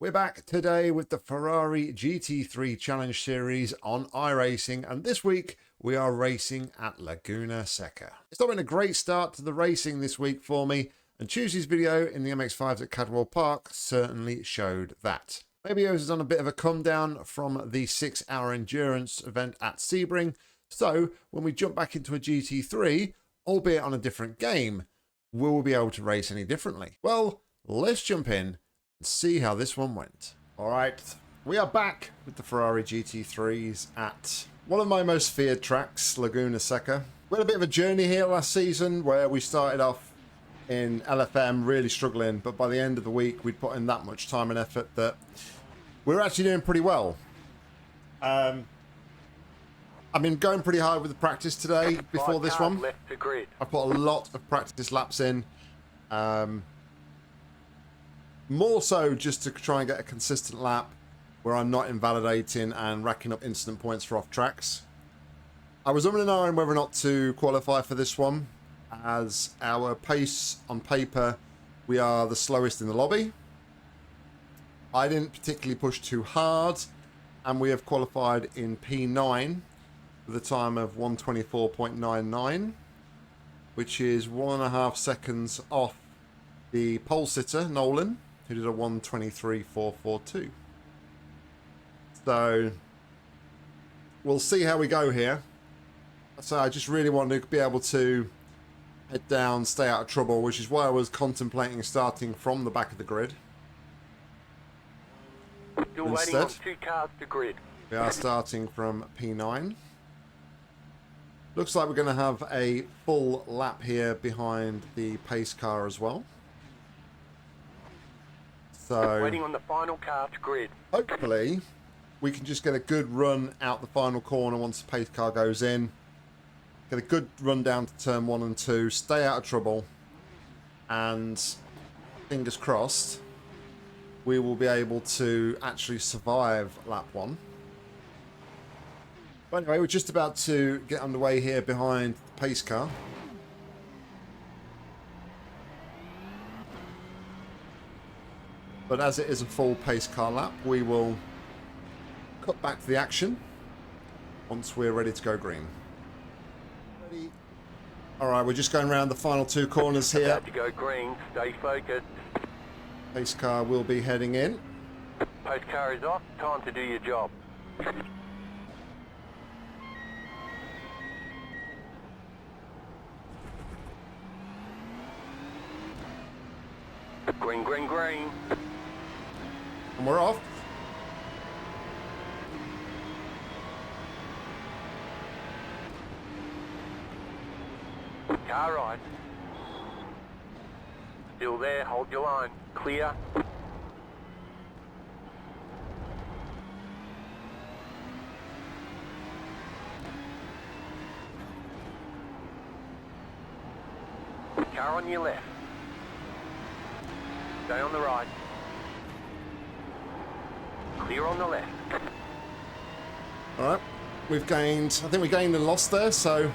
We're back today with the Ferrari GT3 Challenge Series on iRacing, and this week we are racing at Laguna Seca. It's not been a great start to the racing this week for me, and Tuesday's video in the MX-5s at Cadwell Park certainly showed that. Maybe I was on a bit of a come down from the 6-hour endurance event at Sebring, so when we jump back into a GT3, albeit on a different game, will we be able to race any differently? Well, let's jump in and see how this one went. All right, we are back with the Ferrari GT3s at one of my most feared tracks, Laguna Seca. We had a bit of a journey here last season where we started off in LFM really struggling, but by the end of the week we'd put in that much time and effort that we were actually doing pretty well. I've been going pretty hard with the practice today before this one. I put a lot of practice laps in. More so just to try and get a consistent lap where I'm not invalidating and racking up incident points for off tracks. I was umming and ahhing whether or not to qualify for this one, as our pace on paper, we are the slowest in the lobby. I didn't particularly push too hard, and we have qualified in P9 with a time of 1:24.99, which is 1.5 seconds off the pole sitter, Nolan, who did a 1:23.442. So we'll see how we go here. So I just really want to be able to head down, stay out of trouble, which is why I was contemplating starting from the back of the grid. Still waiting on 2 cars to grid. We are starting from P9. Looks like we're going to have a full lap here behind the pace car as well. So waiting on the final car to grid. Hopefully we can just get a good run out the final corner once the pace car goes in. Get a good run down to turn 1 and 2, stay out of trouble, and fingers crossed we will be able to actually survive lap 1. But anyway, we're just about to get underway here behind the pace car. But as it is a full pace car lap, we will cut back to the action once we're ready to go green. Ready. All right, we're just going around the final 2 corners here. About to go green, stay focused. Pace car will be heading in. Pace car is off, time to do your job. Green, green, green. And we're off. Car right. Still there, hold your line. Clear. Car on your left. Stay on the right. Clear on the left. All right, we've gained, I think we gained and lost there, so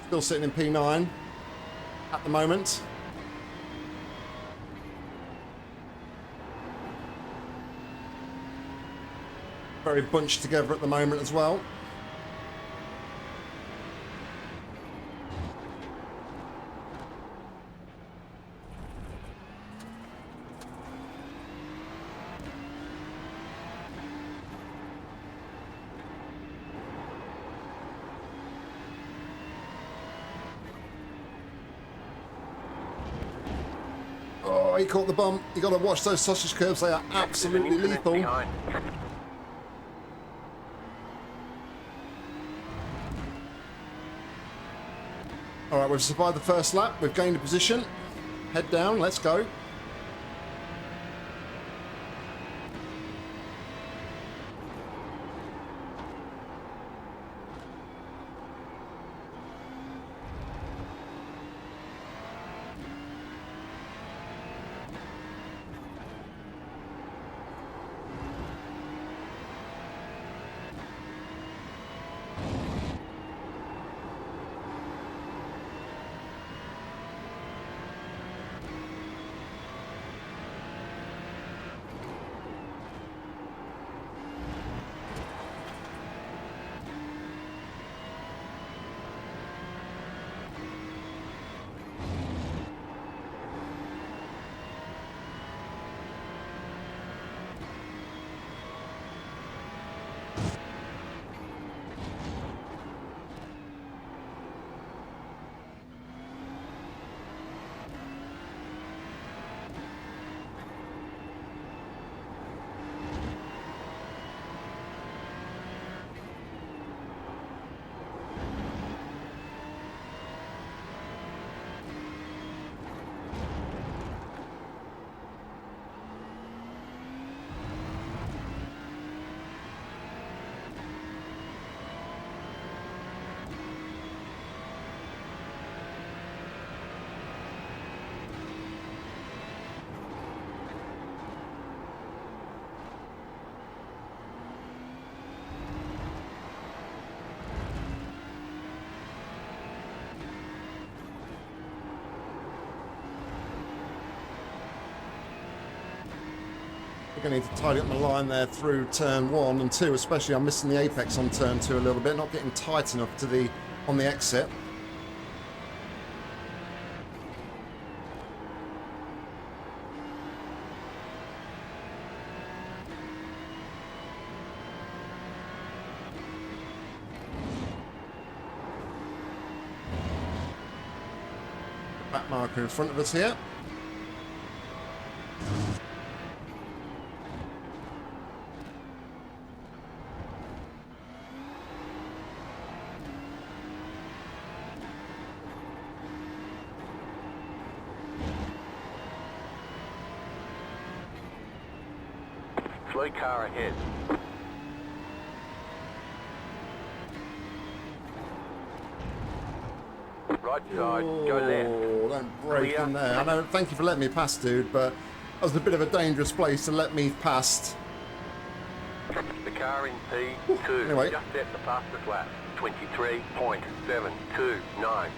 still sitting in P9 at the moment. Very bunched together at the moment as well. Oh, he caught the bump. You got to watch those sausage curves. They are absolutely lethal. Behind. All right, we've survived the first lap. We've gained a position. Head down. Let's go. think I need to tidy up my line there through turn 1 and 2, especially I'm missing the apex on turn 2 a little bit, not getting tight enough to the on the exit. Back marker in front of us here. Slow car ahead. Right side, go left. Oh, don't break Clear. in there. I know, thank you for letting me pass, dude, but that was a bit of a dangerous place to let me past. The car in P2. Anyway. Just set the fastest lap. 23.729.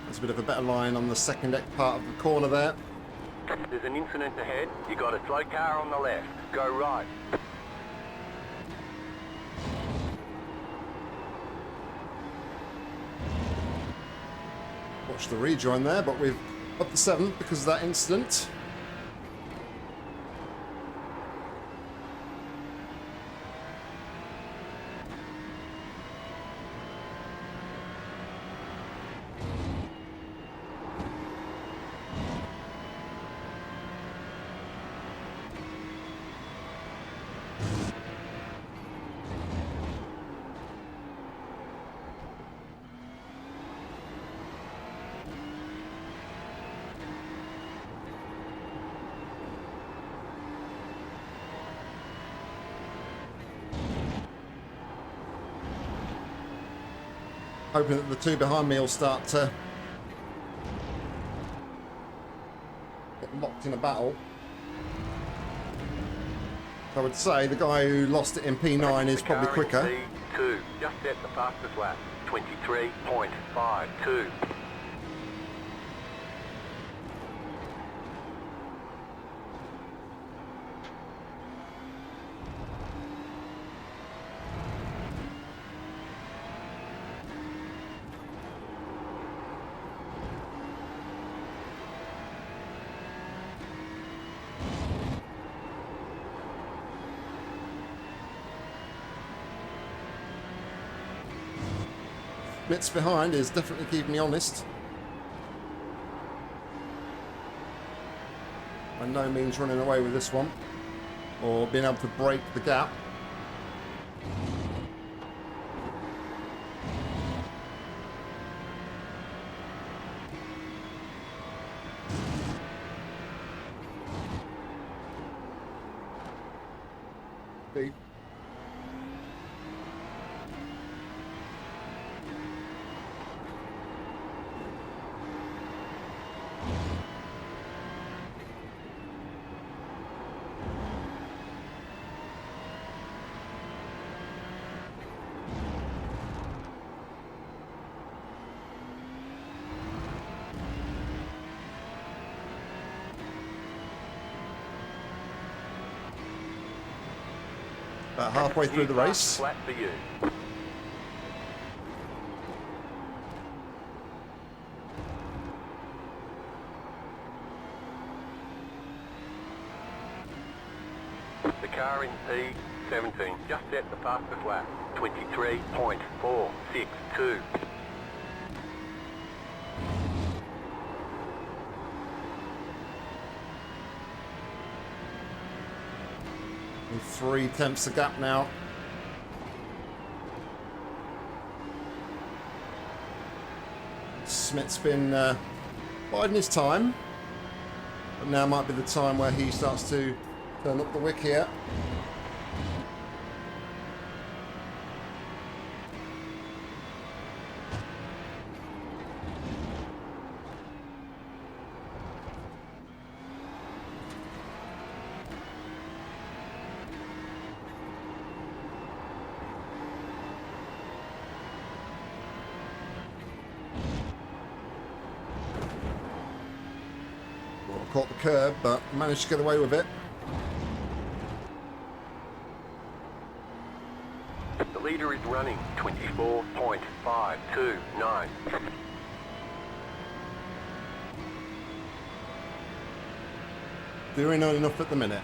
There's a bit of a better line on the second deck part of the corner there. There's an incident ahead. You got a slow car on the left. Go right. Watch the rejoin there, but we've up the 7th because of that incident. Hoping that the two behind me will start to get locked in a battle. I would say the guy who lost it in P9 is probably quicker. P2. Just set the fastest lap. 23.52. Bits behind is definitely keeping me honest. By no means running away with this one, or being able to break the gap. Deep. About halfway through the race. Flat for you. The car in P17 just set the fastest lap. 23.462. And 3/10 the gap now. Smith's been biding his time, but now might be the time where he starts to turn up the wick here. caught the curb, but managed to get away with it. The leader is running 24.529. Doing enough at the minute.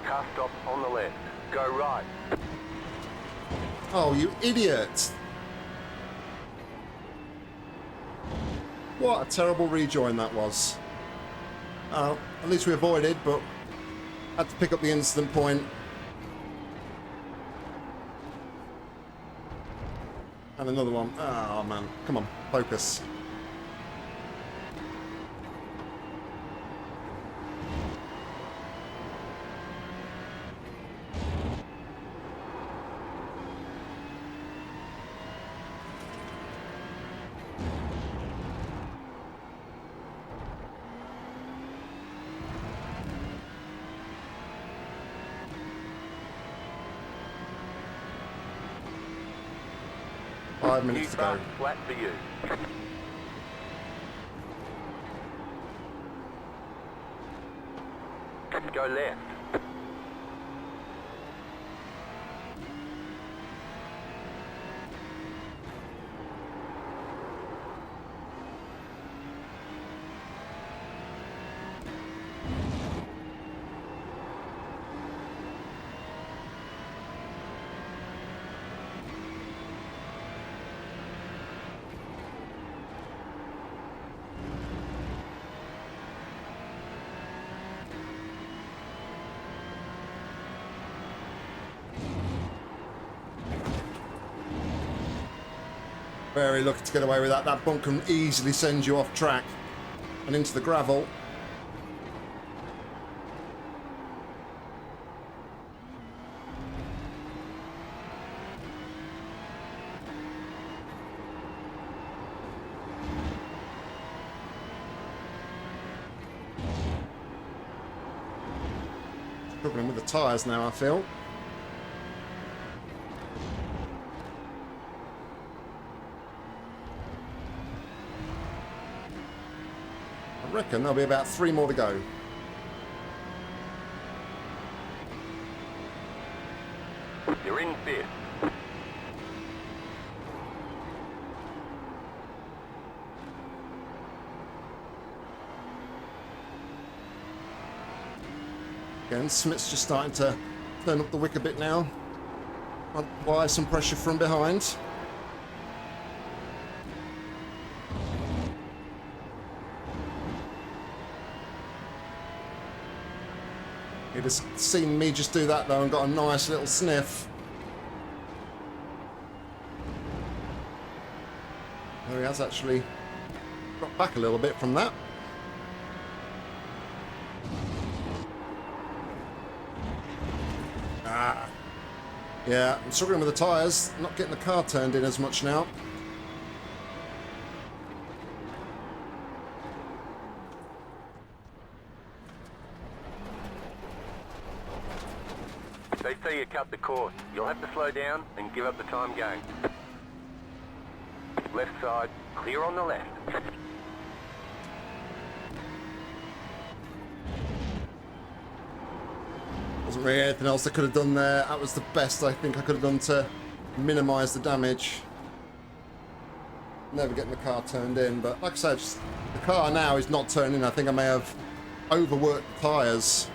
Car stop on the left. Go right. Oh, you idiot! What a terrible rejoin that was. At least we avoided, but had to pick up the incident point. And another one. Oh man, come on, focus. Five minutes to go. Flat for you. Go left. Very lucky to get away with that. That bump can easily send you off track and into the gravel. Struggling with the tyres now, I feel. I reckon there'll be about 3 more to go. You're in fifth. Again, Smith's just starting to turn up the wick a bit now. Apply some pressure from behind. You'd have seen me just do that though and got a nice little sniff. There he has actually dropped back a little bit from that. Yeah, I'm struggling with the tyres, not getting the car turned in as much now. They say you cut the course. You'll have to slow down and give up the time gain. Left side, clear on the left. Wasn't really anything else I could have done there. That was the best I think I could have done to minimise the damage. Never getting the car turned in, but like I said, the car now is not turning. I think I may have overworked the tyres.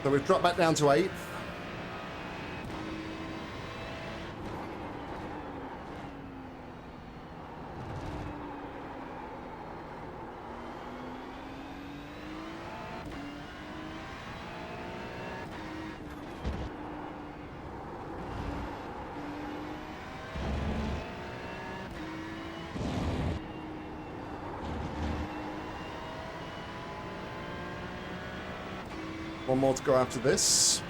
So we've dropped back down to 8th. One more to go after this.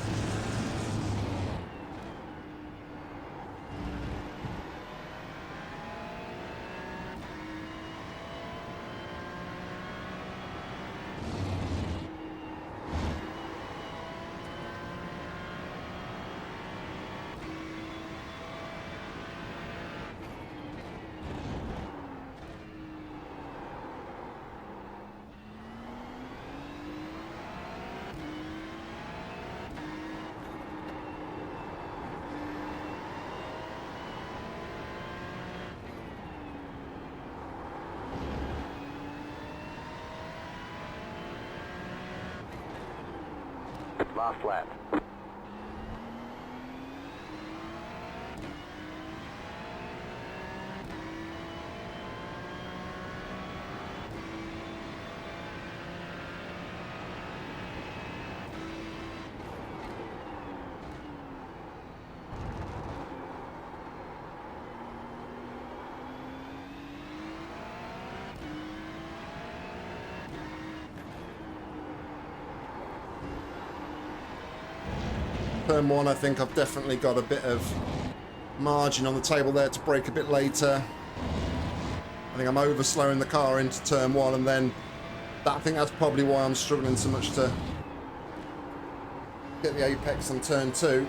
Last lap. Turn one, I think I've definitely got a bit of margin on the table there to brake a bit later. I think I'm over slowing the car into turn one, and then I think that's probably why I'm struggling so much to get the apex on turn two.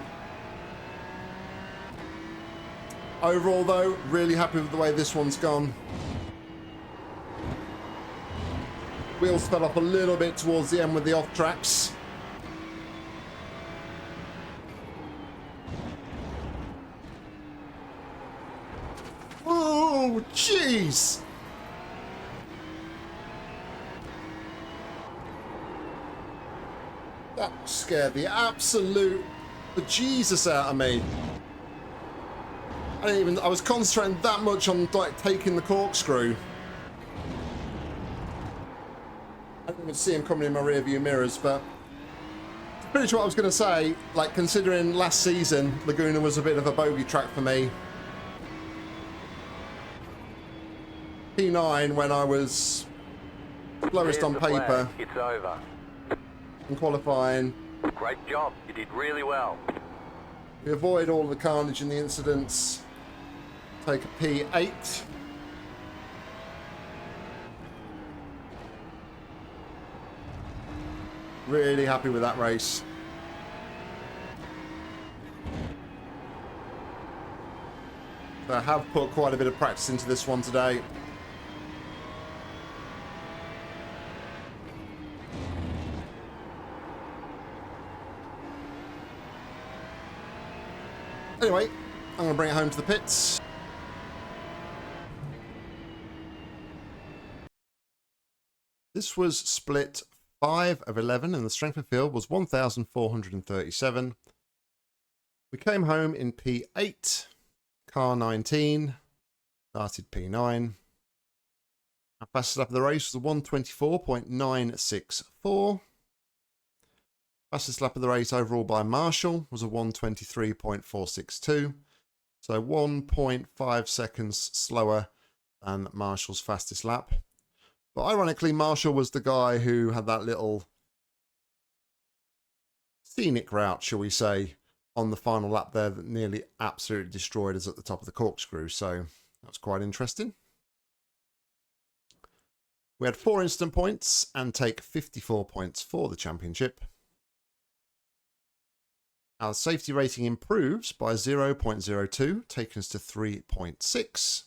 Overall though, really happy with the way this one's gone. Wheels fell off a little bit towards the end with the off tracks. Oh, jeez! That scared the absolute bejesus out of me. I was concentrating that much on like taking the corkscrew. I didn't even see him coming in my rear view mirrors, but pretty much what I was going to say, like considering last season Laguna was a bit of a bogey track for me. P9 when I was slowest on paper. It's over. In qualifying. Great job. You did really well. We avoid all the carnage and the incidents. Take a P8. Really happy with that race. So I have put quite a bit of practice into this one today. Anyway, I'm going to bring it home to the pits. This was split 5 of 11 and the strength of field was 1,437. We came home in P8, car 19, started P9. Our fastest lap of the race was a 124.964. Fastest lap of the race overall by Marshall was a 123.462. So 1.5 seconds slower than Marshall's fastest lap. But ironically, Marshall was the guy who had that little scenic route, shall we say, on the final lap there that nearly absolutely destroyed us at the top of the corkscrew. So that was quite interesting. We had 4 instant points and take 54 points for the championship. Our safety rating improves by 0.02, taking us to 3.6.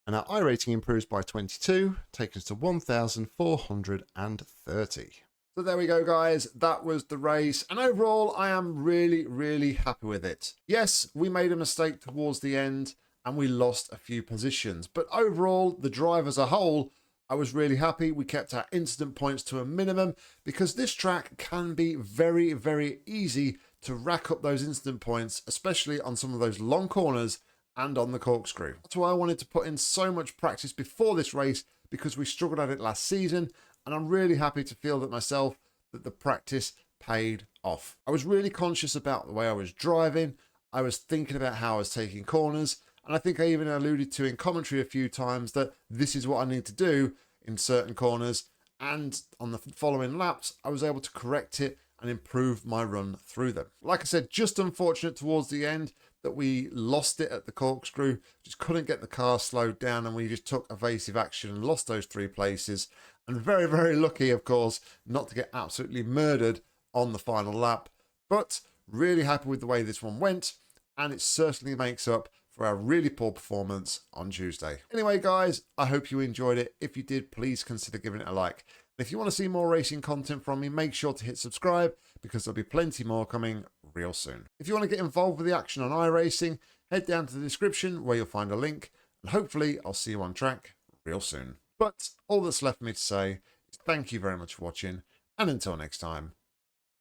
And our iRating improves by 22, taking us to 1,430. So there we go, guys. That was the race. And overall, I am really, really happy with it. Yes, we made a mistake towards the end and we lost a few positions. But overall, the drive as a whole, I was really happy. We kept our incident points to a minimum because this track can be very, very easy to rack up those incident points, especially on some of those long corners and on the corkscrew. That's why I wanted to put in so much practice before this race, because we struggled at it last season, and I'm really happy to feel that myself that the practice paid off. I was really conscious about the way I was driving. I was thinking about how I was taking corners, and I think I even alluded to in commentary a few times that this is what I need to do in certain corners, and on the following laps I was able to correct it and improve my run through them. Like I said, just unfortunate towards the end that we lost it at the corkscrew, just couldn't get the car slowed down, and we just took evasive action and lost those 3 places. And very, very lucky, of course, not to get absolutely murdered on the final lap. But really happy with the way this one went, and it certainly makes up for our really poor performance on Tuesday. Anyway, guys, I hope you enjoyed it. If you did, please consider giving it a like. And if you want to see more racing content from me, make sure to hit subscribe, because there'll be plenty more coming real soon. If you want to get involved with the action on iRacing, head down to the description where you'll find a link, and hopefully I'll see you on track real soon. But all that's left for me to say is thank you very much for watching, and until next time,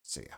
see ya.